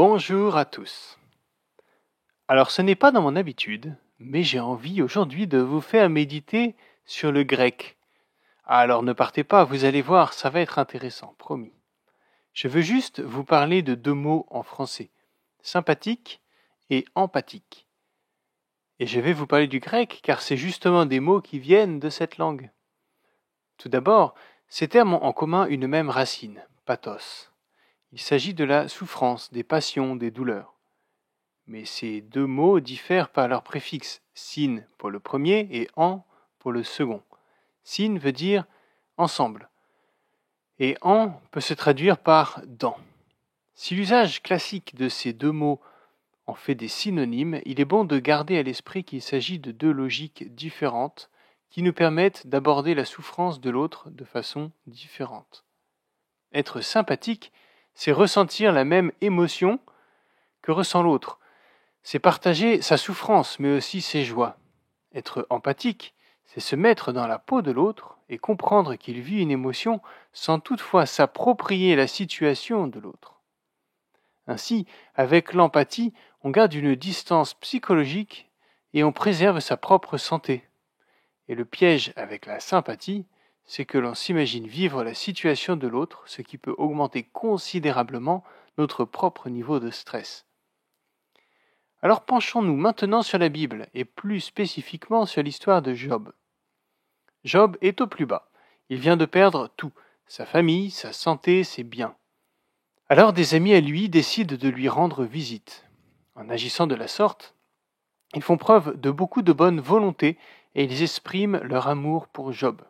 Bonjour à tous. Alors ce n'est pas dans mon habitude, mais j'ai envie aujourd'hui de vous faire méditer sur le grec. Alors ne partez pas, vous allez voir, ça va être intéressant, promis. Je veux juste vous parler de deux mots en français, sympathique et empathique. Et je vais vous parler du grec car c'est justement des mots qui viennent de cette langue. Tout d'abord, ces termes ont en commun une même racine, pathos. Il s'agit de la souffrance, des passions, des douleurs. Mais ces deux mots diffèrent par leur préfixe syn pour le premier et en pour le second. Syn veut dire ensemble et en peut se traduire par dans. Si l'usage classique de ces deux mots en fait des synonymes, il est bon de garder à l'esprit qu'il s'agit de deux logiques différentes qui nous permettent d'aborder la souffrance de l'autre de façon différente. Être sympathique, c'est ressentir la même émotion que ressent l'autre. C'est partager sa souffrance, mais aussi ses joies. Être empathique, c'est se mettre dans la peau de l'autre et comprendre qu'il vit une émotion sans toutefois s'approprier la situation de l'autre. Ainsi, avec l'empathie, on garde une distance psychologique et on préserve sa propre santé. Et le piège avec la sympathie, c'est que l'on s'imagine vivre la situation de l'autre, ce qui peut augmenter considérablement notre propre niveau de stress. Alors penchons-nous maintenant sur la Bible, et plus spécifiquement sur l'histoire de Job. Job est au plus bas. Il vient de perdre tout, sa famille, sa santé, ses biens. Alors des amis à lui décident de lui rendre visite. En agissant de la sorte, ils font preuve de beaucoup de bonne volonté et ils expriment leur amour pour Job.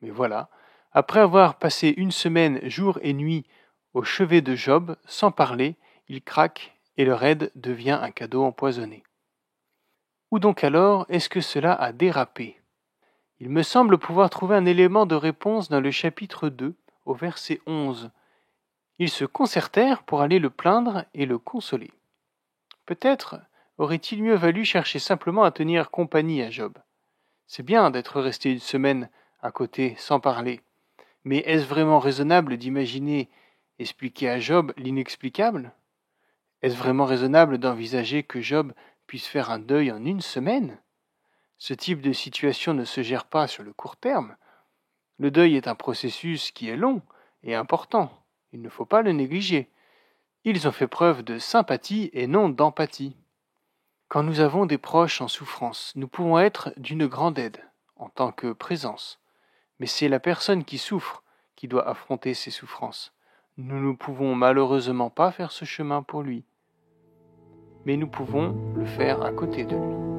Mais voilà, après avoir passé une semaine jour et nuit au chevet de Job, sans parler, ils craquent et leur aide devient un cadeau empoisonné. Où donc alors est-ce que cela a dérapé ? Il me semble pouvoir trouver un élément de réponse dans le chapitre 2, au verset 11. Ils se concertèrent pour aller le plaindre et le consoler. Peut-être aurait-il mieux valu chercher simplement à tenir compagnie à Job. C'est bien d'être resté une semaine à côté sans parler, mais est-ce vraiment raisonnable d'imaginer expliquer à Job l'inexplicable ? Est-ce vraiment raisonnable d'envisager que Job puisse faire un deuil en une semaine ? Ce type de situation ne se gère pas sur le court terme. Le deuil est un processus qui est long et important. Il ne faut pas le négliger. Ils ont fait preuve de sympathie et non d'empathie. Quand nous avons des proches en souffrance, nous pouvons être d'une grande aide en tant que présence. Mais c'est la personne qui souffre qui doit affronter ses souffrances. Nous ne pouvons malheureusement pas faire ce chemin pour lui. Mais nous pouvons le faire à côté de lui.